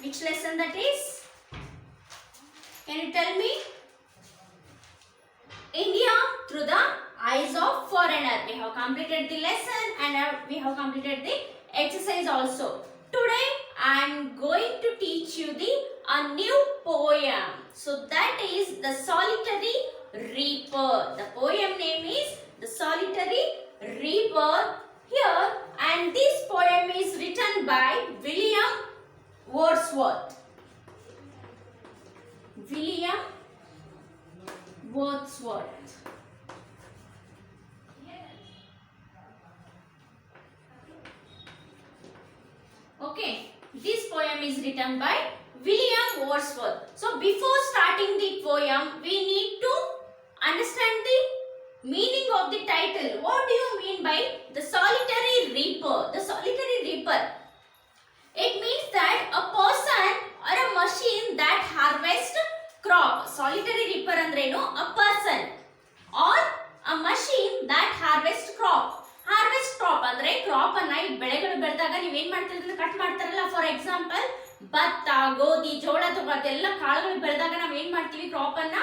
Which lesson that is? Can you tell me? India through the eyes of foreigner. We have completed the lesson and we have completed the exercise also. Today I am going to teach you a new poem. So that is The Solitary Reaper. The poem name is The Solitary Reaper here, and this poem is written by William Wordsworth. William Wordsworth. Okay, this poem is written by William Wordsworth. So before starting the poem, we need to understand the meaning of the title. What do you mean by the solitary reaper? The solitary reaper. It means that a person or a machine that harvests crop. Solitary reaper andreno, a person or a machine that harvests crop. Harvest crop ಅಂದ್ರೆ crop ಅನ್ನ ಈ ಬೆಳೆಗಳು ಬೆಳೆದಾಗ ನೀವು ಏನ್ ಮಾಡ್ತೀರಿ cut ಮಾಡ್ತಾರಲ್ಲ. For example ಭತ್ತ, ಗೋಧಿ, ಜೋಳ ಅದೆಲ್ಲ ಕಾಳುಗಳು ಬೆಳೆದಾಗ ನಾವ್ ಏನ್ ಮಾಡ್ತೀವಿ, ಕ್ರಾಪ್ ಅನ್ನ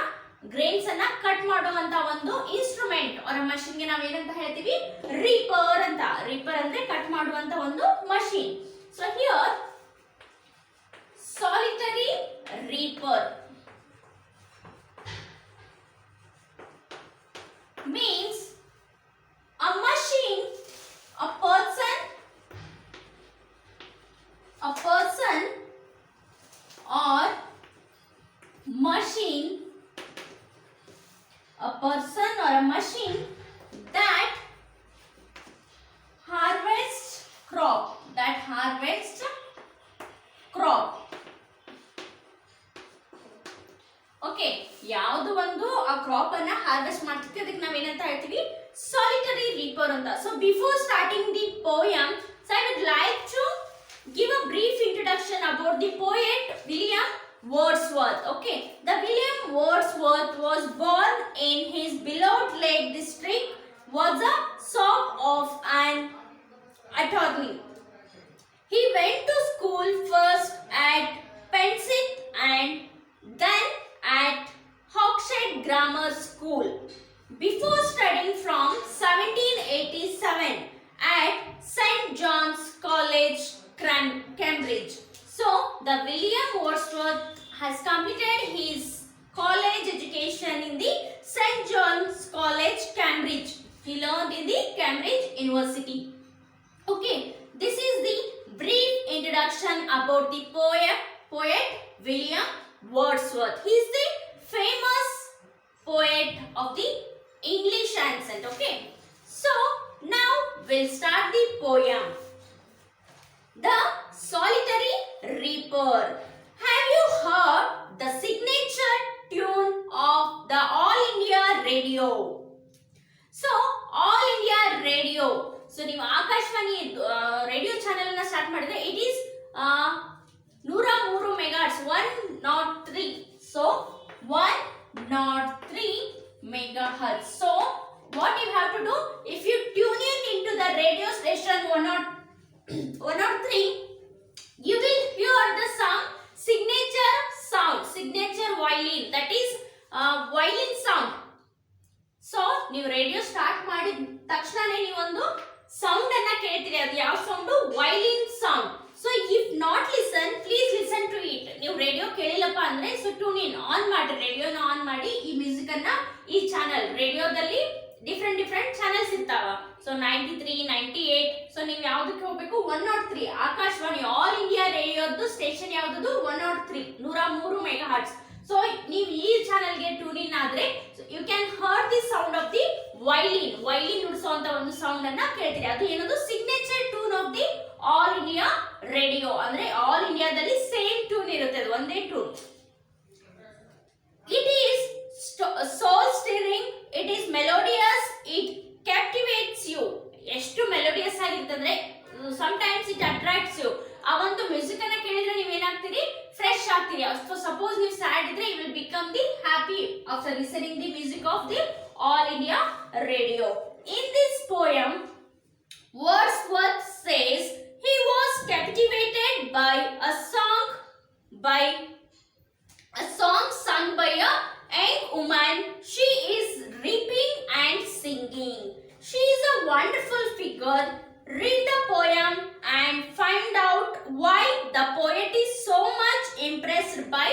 ಗ್ರೇನ್ಸ್ ಅನ್ನ ಕಟ್ ಮಾಡುವಂತ ಒಂದು ಇನ್ಸ್ಟ್ರೂಮೆಂಟ್ ಅವರ ಮಷೀನ್ ಗೆ ನಾವ್ ಏನಂತ ಹೇಳ್ತೀವಿ, ರೀಪರ್ ಅಂತ. ರೀಪರ್ ಅಂದ್ರೆ ಕಟ್ ಮಾಡುವಂತ ಒಂದು machine. So here solitary reaper means a machine, a person or machine, a person or a machine that harvests crop, okay. ಯಾವುದು ಒಂದು ಆ ಕ್ರಾಪ್ ಅನ್ನ ಹಾರ್ವೆಸ್ಟ್ ಮಾಡ್ತಿದ್ವಿ ಅದಕ್ಕೆ ನಾವ್ ಏನಂತ ಹೇಳ್ತೀವಿ, ಸಾಲಿಟರಿ ರೀಪರ್ ಅಂತ. So before starting the poem, so I would like to give a brief introduction about the poet William Wordsworth. Okay, the William Wordsworth was born in his beloved Lake District, was a son of an attorney. He went to school first at Pensick and then at Hawkshead Grammar School before studying from 1787 at St. John's College, Cambridge. So the William Wordsworth has completed his college education in the St. John's College, Cambridge. He learned in the Cambridge University. Okay, this is the brief introduction about the poet William Wordsworth. He is the famous poet of the English ancient. Okay, so now we'll start the poem. The Solitary Reaper. Have you heard the signature tune of the All India Radio? So All India Radio. So ನೀವು Akashvani radio channel ಅನ್ನ start ಮಾಡಿದ್ರೆ it is 103 megahertz, 103. So 103 megahertz. So what you have to do, if you tune in into the radio station 103, you will hear the sound, signature violin, that is violin sound. So ನೀವು radio start ಮಾಡಿದ ತಕ್ಷಣನೇ ನೀವೊಂದು sound ಅನ್ನ ಕೇಳ್ತೀರಿ. ಅದು ಯಾವ sound? Violin sound. So if not listen, please listen to it. ನೀವು radio ಕೇಳಿಲ್ಲಪ್ಪ ಅಂದ್ರೆ ಸೊ ಟ್ಯೂನ್ ಇನ್ ಆನ್ ಮಾಡಿ, ರೇಡಿಯೋನ ಆನ್ ಮಾಡಿ ಈ ಮ್ಯೂಸಿಕ್ ಅನ್ನ, ಈ ಚಾನಲ್ ರೇಡಿಯೋದಲ್ಲಿ ಡಿಫ್ರೆಂಟ್ ಚಾನೆಲ್ಸ್ ಇರ್ತಾವ. ಸೊ 93, 98. ಸೊ ನೀವು ಯಾವ್ದಕ್ಕೆ ಹೋಗ್ಬೇಕು? 103. ಆಕಾಶವಾಣಿ ಆಲ್ ಇಂಡಿಯಾ ರೇಡಿಯೋದು ಸ್ಟೇಷನ್ ಯಾವ್ದು? 103, 103 ಮೆಗಾಹರ್ಟ್ಸ್. ಸೊ ನೀವು ಈ ಚಾನೆಲ್ಗೆ ಟ್ಯೂನ್ ಇನ್ ಆದ್ರೆ you can heard the sound of the violin ನುಡಿಸುವಂತ ಒಂದು ಸೌಂಡ್ ಅನ್ನ ಕೇಳ್ತೀರಿ. ಅದು ಏನದು? Signature tune of the All India Radio. ಅಂದ್ರೆ ಆಲ್ ಇಂಡಿಯಾದಲ್ಲಿ ಸೇಮ್ ಟ್ಯೂನ್ ಇರುತ್ತೆ, ಅದು ಒಂದೇ tune. It is soul stirring, it is melodious, it captivates you. ಎಷ್ಟು ಮೆಲೋಡಿಯಸ್ ಆಗಿರ್ತಂದ್ರೆ sometimes it attracts you. ಆ ಒಂದು ಮ್ಯೂಸಿಕ್ ಅನ್ನ ಕೇಳಿದ್ರೆ ನೀವು ಏನಾಗ್ತೀರಿ? ಫ್ರೆಶ್ ಆಗ್ತೀರಿ. ಸಪೋಸ್ ನೀವು ಸ್ಯಾಡ್ ಇದ್ರೆ you will become the happy after listening the music of the All India Radio. In this poem, Wordsworth says he was captivated by a song by a song sung by a young woman. She is reaping and singing. She is a wonderful figure. Read the poem and find out why the poet is so much impressed by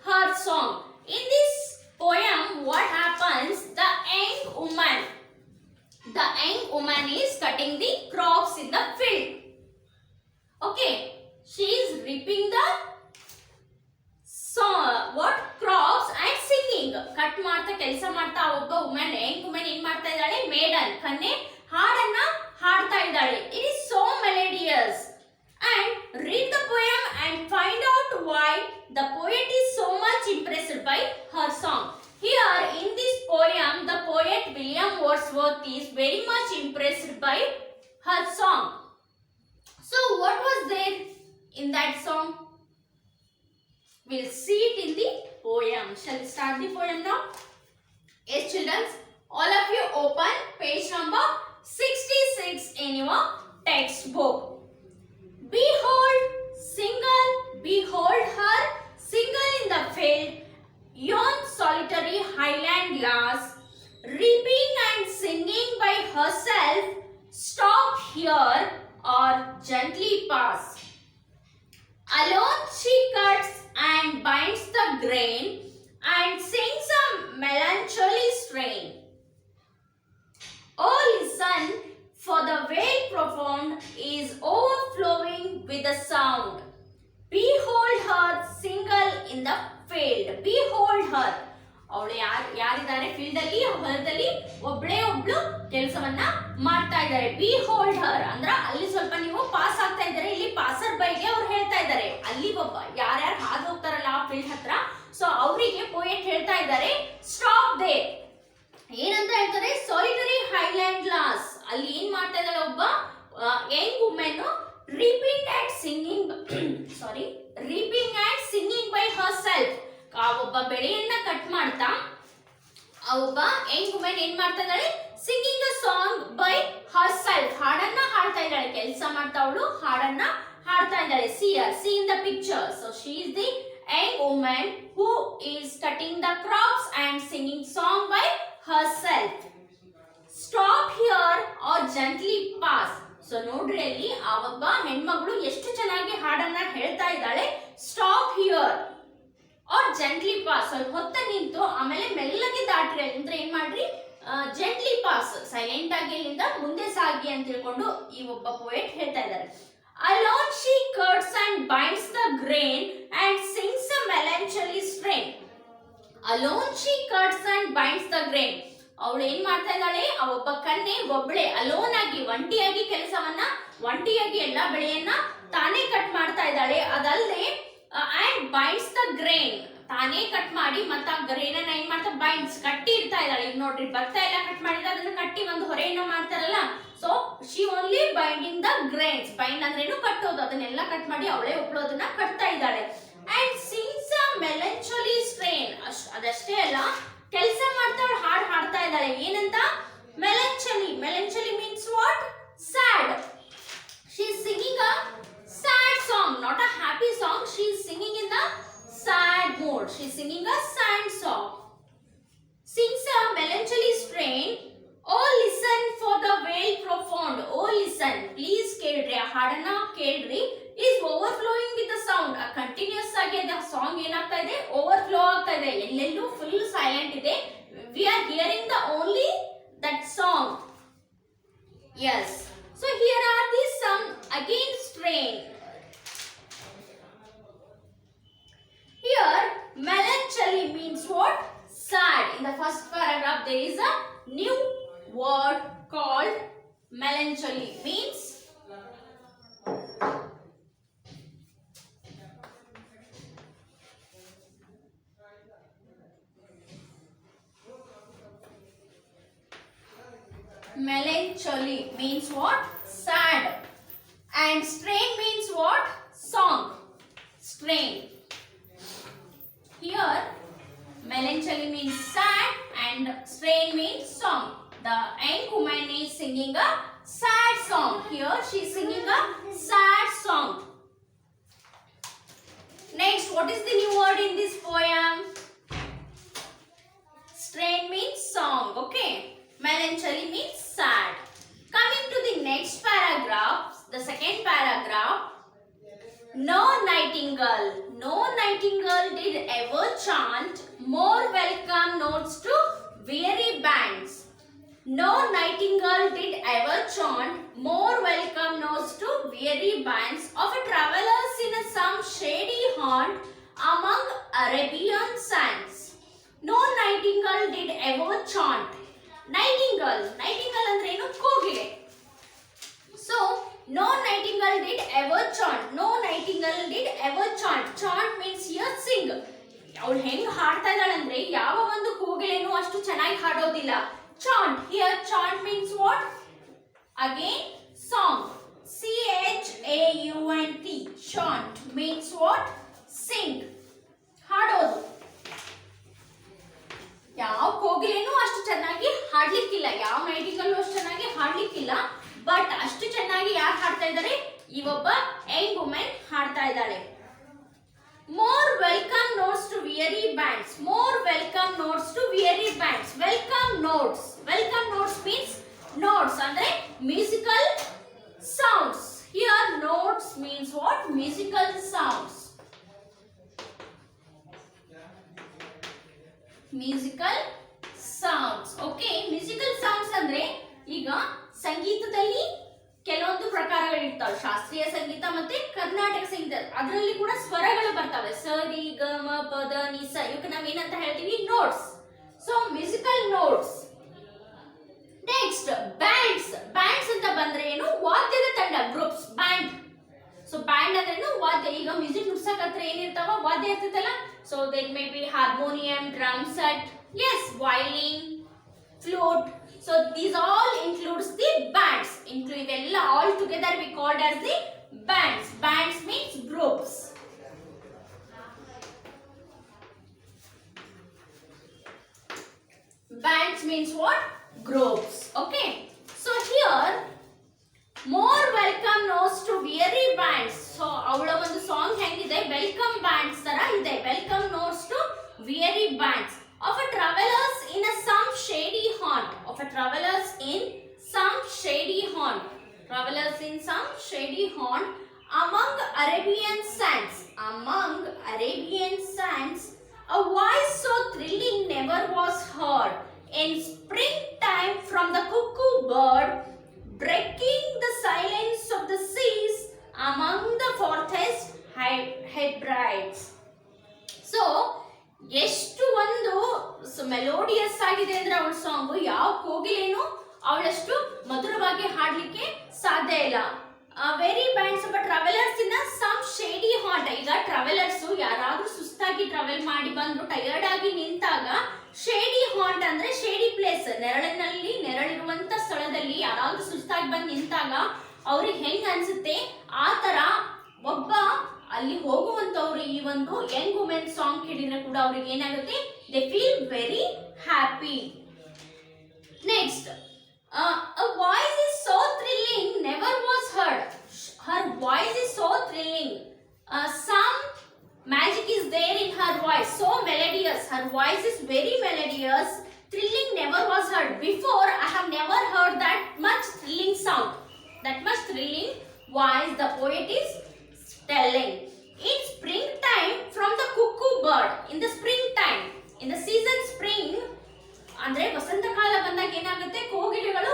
her song. In this poem, what happens? The young woman is cutting the crops in the field. Okay, she is reaping the what crops and singing. Cut ಮಾಡ್ತಾ ಕೆಲಸ ಮಾಡ್ತಾ ಒಬ್ಬ woman ಏನ್ ಮಾಡ್ತಾ ಇದ್ದಾಳೆ? Maiden ಕನ್ನೆ ಹಾಡನ್ನ ಹಾಡ್ತಾ ಇದ್ದಾಳೆ. It is so melodious. And read the poem and find out why the poet is so much impressed by her song. Here in this poem, the poet William Wordsworth is very much impressed by her song. So what was there in that song? We'll see it in the poem. Shall we start the poem now? Yes, children. All of you open page number 66 in your textbook. Behold, her, single in the field, yon solitary highland lass, reaping and singing by herself, stop here or gently pass. Alone she cuts and binds the grain and sings a melancholy strain. Oh, listen, for the veil profound is overflowing with the sound. Behold her, single in the field. Behold her. ಅವಳು ಯಾರಿದ್ದಾರೆ? Field ಅಲ್ಲಿ, ಹೊಲದಲ್ಲಿ ಒಬ್ಳು ಕೆಲಸವನ್ನ ಮಾಡ್ತಾ ಇದ್ದಾರೆ. Behold ಹರ್ ಅಂದ್ರ ಅಲ್ಲಿ ಸ್ವಲ್ಪ ನೀವು ಪಾಸ್ ಆಗ್ತಾ ಇದ್ದಾರೆ. ಇಲ್ಲಿ ಪಾಸರ್ ಬೈಗೆ ಅವ್ರು ಹೇಳ್ತಾ ಇದ್ದಾರೆ. ಅಲ್ಲಿ ಒಬ್ಬ ಯಾರ್ಯಾರು ಹಾದು ಹೋಗ್ತಾರಲ್ಲ ಆ ಫೀಲ್ಡ್ ಹತ್ರ, ಸೊ ಅವರಿಗೆ ಪೋಯೆಟ್ ಹೇಳ್ತಾ ಇದ್ದಾರೆ ಸ್ಟಾಪ್ ದೇ. ಏನಂತ ಹೇಳ್ತಾರೆ? Solitary highland loss. ಅಲ್ಲಿ ಏನ್ ಮಾಡ್ತಾ ಇದ್ದಾಳೆ? ಒಬ್ಬ Young women reaping and singing by her self. ಆ ಒಬ್ಬ ಬೆಳೆಯನ್ನ ಕಟ್ ಮಾಡ್ತಾ ಆ ಒಬ್ಬ ಯಂಗ್ ವುಮೆನ್ ಏನ್ ಮಾಡ್ತಾ ಇದ್ದಾಳೆ? Singing a song by her self. ಹಾಡನ್ನ ಹಾಡ್ತಾ ಇದ್ದಾಳೆ. ಕೆಲಸ ಮಾಡ್ತಾ ಅವಳು ಹಾಡನ್ನ ಹಾಡ್ತಾ ಇದ್ದಾಳೆ. C in the picture. So she is the Young women who is cutting the crops and singing song by herself. Stop here or gently pass. So ನೋಡ್ರಿ ಅಲ್ಲಿ ಆ ಒಬ್ಬ ಹೆಣ್ಮಗಳು ಎಷ್ಟು ಚೆನ್ನಾಗಿ ಹಾಡನ್ನ ಹೇಳ್ತಾ ಇದ್ದಾಳೆ. Stop here or gently pass. ಸ್ವಲ್ಪ ಹೊತ್ತ ನಿಂತು ಆಮೇಲೆ ಮೆಲ್ಲಗೆ ದಾಟ್ರಿ ಅಂದ್ರೆ ಏನ್ ಮಾಡ್ರಿ? ಜೆಂಟ್ಲಿ ಪಾಸ್, ಸೈಲೆಂಟ್ ಆಗಿ ಇಲ್ಲಿಂದ ಮುಂದೆ ಸಾಗಿ ಅಂತ ತಿಳ್ಕೊಂಡು ಈ ಒಬ್ಬ ಪೋಯೆಟ್ ಹೇಳ್ತಾ ಇದ್ದಾರೆ. Alone she cuts and binds the grain and sings a melancholy strain. Alone she cuts and binds the grain. ಅವಳು ಏನ್ ಮಾಡ್ತಾ ಇದ್ದಾಳೆ? ಆ ಒಬ್ಬ ಕನ್ನೆ ಒಬ್ಬಳೆ ಅಲೋನ್ ಆಗಿ ಒಂಟಿಯಾಗಿ ಒಂಟಿಯಾಗಿ ಎಲ್ಲಾ ಬೆಳೆಯನ್ನ ತಾನೇ ಕಟ್ ಮಾಡ್ತಾ ಇದ್ದಾಳೆ. ಅದಲ್ಲದೆ ಅಂಡ್ ಬೈಂಡ್ಸ್ ದ ಗ್ರೇನ್, ತಾನೇ ಕಟ್ ಮಾಡಿ ಮತ್ತೆ ಆ ಗ್ರೇನ್ ಅನ್ನ ಏನ್ ಮಾಡ್ತಾ ಬೈಂಡ್ಸ್ ಕಟ್ಟಿ ಇಡ್ತಾ ಇದ್ದಾಳೆ. ಈಗ ನೋಡ್ರಿ ಭತ್ತ ಎಲ್ಲ ಕಟ್ ಮಾಡಿದ್ರೆ ಅದನ್ನ ಕಟ್ಟಿ ಒಂದು ಹೊರೆಯನ್ನು ಮಾಡ್ತಾರಲ್ಲ, so she only binding the grains. Bind ಅಂದ್ರೇನು ಕಟ್ಟೋದು, ಅದನ್ನೆಲ್ಲ ಕಟ್ ಮಾಡಿ ಅವಳೇ ಒಬ್ಳೋದನ್ನ ಕಟ್ತಾ ಇದ್ದಾಳೆ. And sings a melancholy strain. ಅದಷ್ಟೇ ಅಲ್ಲ, ಕೆಲಸ ಮಾಡ್ತಾಳೆ, ಹಾಡು ಹಾಡ್ತಾ ಇದ್ದಾಳೆ. ಏನಂತ? Melancholy. Melancholy means what? Sad. She is singing a sad song, not a happy song. She is singing in the sad mode. She is singing a sad song. Sings a melancholy strain. Oh, listen for the veil profound. Oh, listen. Please ಕೇಳ್ರಿ, ಆ ಹಾಡನ್ನ ಕೇಳ್ರಿ. Is overflowing with the sound. ಆ continuous ಆಗಿ ಆ song ಏನಾಗ್ತಾ ಇದೆ? Overflow ಆಗ್ತಾ ಇದೆ. ಎಲ್ಲೆಲ್ಲೂ ಫುಲ್ ಸೈಲೆಂಟ್ ಇದೆ. We are hearing the only that song. Yes. So here are the some again strain. Here melancholy means what? Sad. In the first paragraph there is a new word called melancholy. Means melancholy means what? Sad. And strain means what? Song. Strain. Here melancholy means sad and strain means song. The young woman is singing a sad song. Here she is singing a sad song. Next what is the new word in this poem? Strain means song, okay? Melancholy means sad. Coming to the next paragraph, the second paragraph. No nightingale did ever chant more welcome notes to weary bands. No nightingale did ever chant more welcome notes to weary bands of a travelers in some shady haunt among Arabian sands. No nightingale did ever chant. Nightingale ಅಂದ್ರೆ ಏನು? ಕೋಗಿಲೆ. So no nightingale did ever chant. No nightingale did ever chant. Chant means here sing. ಅವಳು ಹೆಂಗ್ ಹಾಡ್ತಾ ಇದ್ದಾಳಂದ್ರೆ ಯಾವ ಒಂದು ಕೋಗಿಲೆನೂ ಅಷ್ಟು ಚೆನ್ನಾಗಿ ಹಾಡೋದಿಲ್ಲ. Chant, here chant means what? Again song. CHAUNT. Chant means what? Sing. ಹಾಡೋದು. ಯಾವ ಕೋಗಿಲೆನೂ ಅಷ್ಟು ಚೆನ್ನಾಗಿ ಹಾಡ್ಲಿಕ್ಕಿಲ್ಲ, ಯಾವ ನೈಟಿಂಗಲ್ಲೂ ಅಷ್ಟು ಚೆನ್ನಾಗಿ ಹಾಡ್ಲಿಕ್ಕಿಲ್ಲ. ಬಟ್ ಅಷ್ಟು ಚೆನ್ನಾಗಿ ಯಾರು ಹಾಡ್ತಾ ಇದ್ದಾರೆ? ಈ ಒಬ್ಬ ಯಂಗ್ ವುಮೆನ್ ಹಾಡ್ತಾ ಇದ್ದಾಳೆ. More welcome notes to weary bands. More welcome notes to weary bands. Welcome notes. Welcome notes means notes ಅಂದ್ರೆ musical sounds. Here notes means what? Musical sounds. Musical sounds. Okay, musical sounds ಅಂದ್ರೆ ಈಗ ಸಂಗೀತದಲ್ಲಿ ಕೆಲವೊಂದು ಪ್ರಕಾರಗಳಿರ್ತಾವೆ. ಶಾಸ್ತ್ರೀಯ ಸಂಗೀತ ಮತ್ತೆ ಕರ್ನಾಟಕ ಸಂಗೀತ. ಅದರಲ್ಲಿ ಕೂಡ ಸ್ವರಗಳು ಬರ್ತವೆ. ಸ ರಿ ಗ ಮ ಪ ದ ನಿ ಸ. ಇವಕ್ಕೆ ನಾವು ಏನಂತ ಹೇಳ್ತೀವಿ? Notes. So musical notes. Next bands. Bands ಅಂತ ಬಂದ್ರೆ ಏನು? ವಾದ್ಯದ ತಂಡ, ಗ್ರೂಪ್ಸ್, ಬ್ಯಾಂಡ್. ಸೊ ಬ್ಯಾಂಡ್ ಅಂದ್ರೆ ಏನು? ವಾದ್ಯ. ಈಗ ಮ್ಯೂಸಿಕ್ ನುಡ್ಸಕ್ ಹತ್ರ ಏನಿರ್ತಾವ? ವಾದ್ಯ ಇರ್ತೈತಲ್ಲ. So there may be harmonium, drum set, yes, violin, flute. So these all includes the bands. Include all together we called as the bands. Bands means groups. Bands means what? Groups. Okay. So here more welcome notes to weary bands. So avula ಒಂದು song ಹೆಂಗಿದೆ? Welcome bands ತರ ಇದೆ. Welcome notes to weary bands of a travelers in a some shady haunt. Of a travelers in some shady haunt. Travelers in some shady haunt among Arabian sands. Among Arabian sands, a voice so thrilling never was heard. In springtime from the cuckoo bird, breaking the silence of the seas among the forest Hebrides. So ಎಷ್ಟು ಒಂದು melodious ಆಗಿದೆ ಅಂದ್ರೆ ಅವಳ song. ಯಾವ ಕೋಗಿಲೇನು ಅವಳಷ್ಟು ಮಧುರವಾಗಿ ಹಾಡ್ಲಿಕ್ಕೆ ಸಾಧ್ಯ ಇಲ್ಲ. Weary bands of travellers in some shady haunt. ಈಗ ಟ್ರಾವೆಲರ್ಸ್ ಯಾರಾದ್ರೂ ಸುಸ್ತಾಗಿ ಟ್ರಾವೆಲ್ ಮಾಡಿ ಬಂದ್ರು ಟಯರ್ಡ್ ಆಗಿ ನಿಂತಾಗ ಶೇಡಿ ಹಾಂಟ್ ಅಂದ್ರೆ ಶೇಡಿ ಪ್ಲೇಸ್, ನೆರಳಿರುವಂತ ಸ್ಥಳದಲ್ಲಿ ಯಾರಾದ್ರೂ ಸುಸ್ತಾಗಿ ಬಂದು ನಿಂತಾಗ ಅವ್ರಿಗೆ ಹೆಂಗ್ ಅನ್ಸುತ್ತೆ ಆ ತರ ಒಬ್ಬ ಅಲ್ಲಿ ಹೋಗುವಂತವ್ರು ಈ ಒಂದು ಯಂಗ್ ವುಮೆನ್ ಸಾಂಗ್ ಕೇಳಿದ್ರೆ ಕೂಡ ಅವ್ರಿಗೆ ಏನಾಗುತ್ತೆ? They feel very happy. Next a voice is so thrilling never was heard. Her voice is so thrilling. Some magic is there in her voice. So melodious. Her voice is very melodious. Thrilling never was heard. Before I have never heard that much thrilling sound. That much thrilling voice the poet is telling. In springtime from the cuckoo bird. In the springtime. In the season spring. ಅಂದ್ರೆ ವಸಂತ ಕಾಲ ಬಂದಾಗ ಏನಾಗುತ್ತೆ? ಕೋಗಿಲೆಗಳು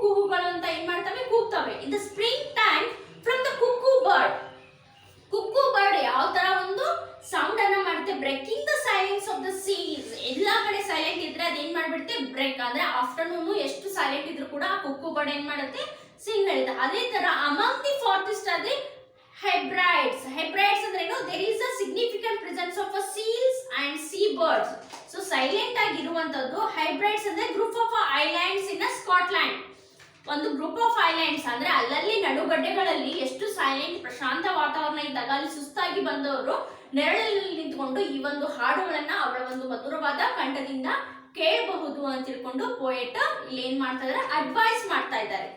ಕುಹುಗಳು ಅಂತ ಏನ್ ಮಾಡ್ತವೆ? ಕೂಗ್ತವೆ. In the spring time from the cuckoo bird. Cuckoo bird ಯಾವ ತರ ಒಂದು ಸೌಂಡ್ ಅನ್ನ ಮಾಡುತ್ತೆ? Breaking the silence of the seas. ಎಲ್ಲಾ ಕಡೆ ಸೈಲೆಂಟ್ ಇದ್ರೆ ಅದೇನ್ ಮಾಡ್ಬಿಡುತ್ತೆ? ಬ್ರೇಕ್. ಅಂದ್ರೆ ಆಫ್ಟರ್ನೂನ್ ಎಷ್ಟು ಸೈಲೆಂಟ್ ಇದ್ರು ಕೂಡ ಆ ಕುಕ್ಕೂ ಬರ್ಡ್ ಏನ್ ಮಾಡುತ್ತೆ? ಸಿಂಗ್ ಹೇಳುತ್ತೆ. ಅದೇ ತರ ಅಮಂಗ್ ದಿ ಫಾರೆಸ್ಟ್ ಅದೇ Hebrides. Hebrides ಅಂದ್ರೆ ಏನು? There is a significant presence of seals and seabirds. So silent ಆಗಿರುವಂತದ್ದು Hebrides ಅಂದ್ರೆ group of islands in Scotland. ಒಂದು ಗ್ರೂಪ್ ಆಫ್ ಐಲ್ಯಾಂಡ್ಸ್ ಅಂದ್ರೆ ಅಲ್ಲಲ್ಲಿ ನಡುಗಡ್ಡೆಗಳಲ್ಲಿ ಎಷ್ಟು ಸೈಲೆಂಟ್ ಪ್ರಶಾಂತ ವಾತಾವರಣ ಇದ್ದಾಗ ಅಲ್ಲಿ ಸುಸ್ತಾಗಿ ಬಂದವರು ನೆರಳಲ್ಲಿ ನಿಂತುಕೊಂಡು ಈ ಒಂದು ಹಾಡುಗಳನ್ನ ಅವಳ ಒಂದು ಮಧುರವಾದ ಕಂಠದಿಂದ ಕೇಳಬಹುದು ಅಂತ ತಿಳ್ಕೊಂಡು ಪೋಯೆಟ್ ಇಲ್ಲಿ ಏನ್ ಮಾಡ್ತಾ ಇದ್ದಾರೆ? ಅಡ್ವೈಸ್ ಮಾಡ್ತಾ ಇದ್ದಾರೆ.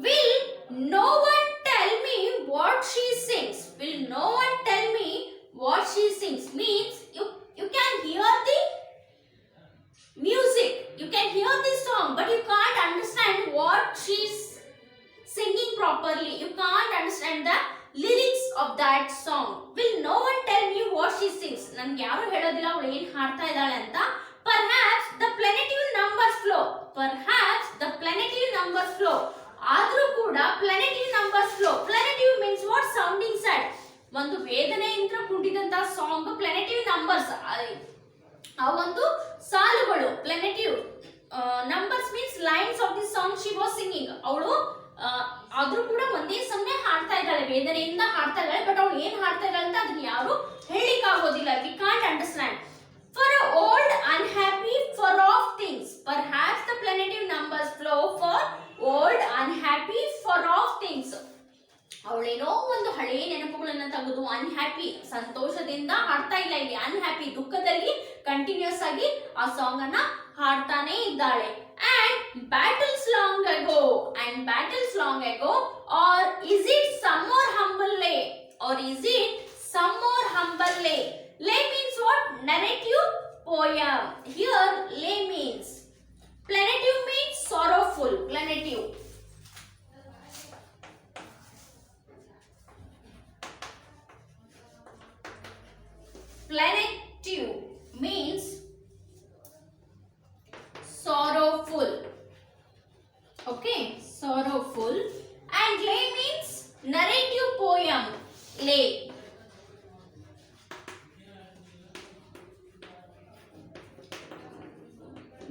Will no one tell me what she sings? Will no one tell me will no one tell me what she sings? ನನ್ಗೆ ಯಾರು ಹೇಳೋದಿಲ್ಲ ಅವಳು ಏನ್ ಹಾಡ್ತಾ ಇದ್ದಾಳೆ ಅಂತ. Perhaps the planetive numbers flow. Perhaps the planetive numbers flow. ಆದ್ರೂ ಕೂಡ planetive numbers flow. Planetive means what? Sounding sad. ಒಂದು ವೇದನೆಯಿಂದ ಕೂಡಿದಂತ ಸಾಂಗ್ planetive numbers. ಆ ಒಂದು ಸಾಲುಗಳು planetive numbers means lines of the song she was singing. ಅವಳು ಆದ್ರೂ ಕೂಡ ಒಂದೇ ಸಮಯ ಹಾಡ್ತಾ ಇದ್ದಾಳೆ, ವೇದನೆಯಿಂದ ಹಾಡ್ತಾ ಇದ್ದಾಳೆ. ಬಟ್ ಅವಳು ಏನ್ ಹಾಡ್ತಾ ಇದ್ದಾಳೆ ಅಂತ ಅದನ್ನ ಯಾರು ಹೇಳಿಕ್ ಆಗೋದಿಲ್ಲ. We can't understand. For a old unhappy far off things, perhaps the planetive numbers flow for old unhappy far off things. ಅವಳೇನೋ ಒಂದು ಹಳೆ ನೆನಪುಗಳನ್ನ ತೆಗೆದು ಅನ್ಹ್ಯಾಪಿ ಸಂತೋಷದಿಂದ ಹಾಡ್ತಾ ಇಲ್ಲ, ಇಲ್ಲಿ ಅನ್ಹ್ಯಾಪಿ ದುಃಖದಲ್ಲಿ ಕಂಟಿನ್ಯೂಸ್ ಆಗಿ ಆ ಸಾಂಗ್ ಅನ್ನ ಹಾಡ್ತಾನೆ ಇದ್ದಾಳೆ. And battles long ago, or is it some more humble lay, or is it some more humble lay? Lay means what? Narrative poem. Here lay means plaintive means sorrowful. Plaintive. Plaintive means sorrowful. Okay, sorrowful. And lay means narrative poem. Lay.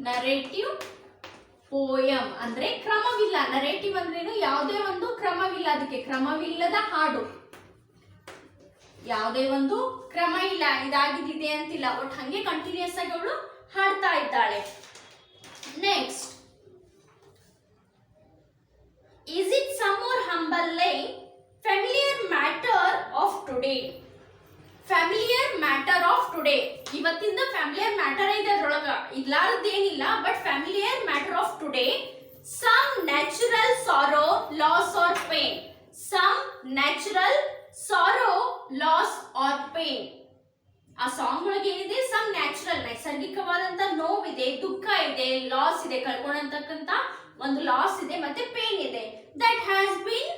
Narrative poem ಅಂದ್ರೆ ಕ್ರಮವಿಲ್ಲ. Narrative ಅಂದ್ರೇನು? ಯಾವುದೇ ಒಂದು ಕ್ರಮವಿಲ್ಲ, ಅದಕ್ಕೆ ಕ್ರಮವಿಲ್ಲದ ಹಾಡು. ಯಾವುದೇ ಒಂದು ಕ್ರಮ ಇಲ್ಲ, ಇದಾಗಿದ್ದಿದೆ ಅಂತಿಲ್ಲ, ಒಟ್ಟು ಹಂಗೆ ಕಂಟಿನ್ಯೂಸ್ ಆಗಿ ಅವಳು ಹಾಡ್ತಾ ಇದ್ದಾಳೆ. Next, is it some more humble lay, familiar matter of today. Familiar matter of today. ಇವತ್ತಿಂದ ಫ್ಯಾಮಿಲಿಯರ್ ಮ್ಯಾಟರ್ ಇದೆ ಅದ್ರೊಳಗ, ಇಲ್ಲಾರದೇನಿಲ್ಲ. But familiar matter of today. Some natural sorrow, loss or pain. Some natural sorrow, loss or pain. ಆ song ಒಳಗೆ ಏನಿದೆ? Some natural, ನೈಸರ್ಗಿಕವಾದಂತ ನೋವಿದೆ, ದುಃಖ ಇದೆ, ಲಾಸ್ ಇದೆ, ಕಳ್ಕೊಂಡಂತಕ್ಕಂತ ಒಂದು ಲಾಸ್ ಇದೆ, ಮತ್ತೆ ಪೇನ್ ಇದೆ. That has been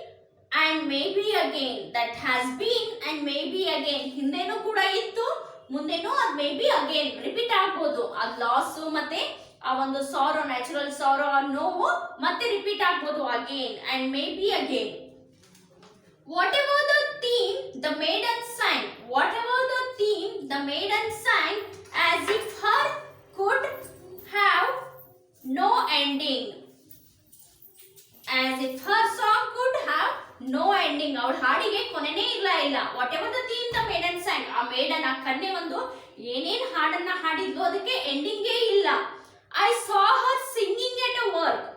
and maybe again. That has been and maybe again. ಹಿಂದೆನೂ ಕೂಡ ಇತ್ತು, ಮುಂದೆನೂ ಅದು maybe again ರಿಪೀಟ್ ಆಗ್ಬೋದು. ಅದು ಲಾಸ್ ಮತ್ತೆ ಆ ಒಂದು ಸಾರೋ, ನ್ಯಾಚುರಲ್ ಸಾರೋ, ಆ ನೋವು ಮತ್ತೆ ರಿಪೀಟ್ ಆಗ್ಬೋದು again and maybe again. Whatever the theme the maiden sang, whatever the theme the maiden sang, as if her could have no ending. As if her song could have no ending. ಅವಳ ಹಾಡಿಗೆ ಕೊನೆನೇ ಇಲ್ಲ. Whatever the theme the maiden sang, ಆ maiden ಆ ಕನ್ಯೆ ಒಂದು ಏನೇನ್ ಹಾಡನ್ನ ಹಾಡಿದ್ಲು ಅದಕ್ಕೆ ಎಂಡಿಂಗೇ ಇಲ್ಲ. I saw Har singing at a work.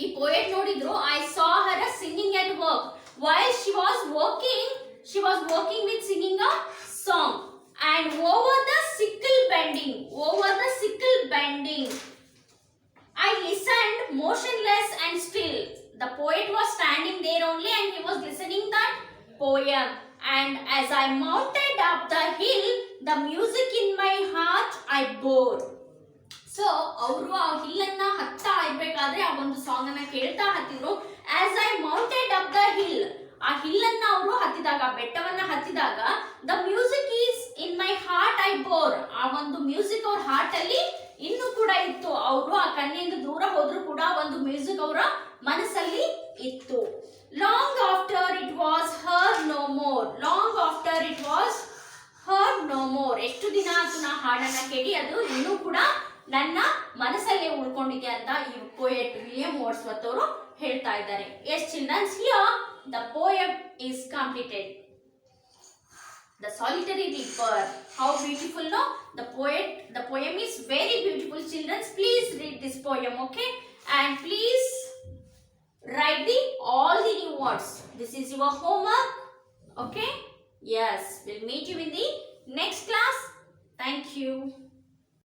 ಈ ಪೋಯೆಟ್ ನೋಡಿದ್ರು, I saw Har singing at work. While she was working with singing a song. And over the sickle bending, I listened motionless and still. The poet was standing there only and he was listening that poem. And as I mounted up the hill, the music in my heart I bore. So ಅವರು ಆ hill ಅನ್ನ ಹತ್ತಾ ಇರ್ಬೇಕಾದ್ರೆ ಆ ಒಂದು song ಅನ್ನ ಕೇಳ್ತಾ ಹತ್ತಿದ್ರು. As I mounted up the hill, ಆ hill ಅನ್ನ ಅವರು ಹತ್ತಿದಾಗ, ಬೆಟ್ಟವನ್ನ ಹತ್ತಿದಾಗ, the music is in my heart I bore. ಆ ಒಂದು ಮ್ಯೂಸಿಕ್ ಅವ್ರ ಹಾರ್ಟ್ ಅಲ್ಲಿ ಇನ್ನು ಕೂಡ ಇತ್ತು. ಅವರು ಆ ಕನ್ಯೆಯಿಂದ ದೂರ ಹೋದ್ರು ಕೂಡ ಒಂದು ಮ್ಯೂಸಿಕ್ ಅವರ ಮನಸ್ಸಲ್ಲಿ ಇತ್ತು. Long after it was heard no more. Long after it was heard no more. ಎಷ್ಟು ದಿನ ಆಯ್ತು ನಾ ಹಾಡನ್ನ ಕೇಳಿ, ಅದು ಇನ್ನೂ ಕೂಡ ನನ್ನ ಮನಸ್ಸಲ್ಲೇ ಉಳ್ಕೊಂಡಿದೆ ಅಂತ ಈ ಪೋಯೆಟ್ ವಿಲಿಯಂ ವರ್ಡ್ಸ್ವರ್ತ್ ಅವರು ಹೇಳ್ತಾ ಇದ್ದಾರೆ. Yes children's, here the poem is completed. The Solitary Reaper. How beautiful, no? The poem is very beautiful, children. Please read this poem, okay? And please write all the new words. This is your homework, okay? Yes, we'll meet you in the next class. Thank you.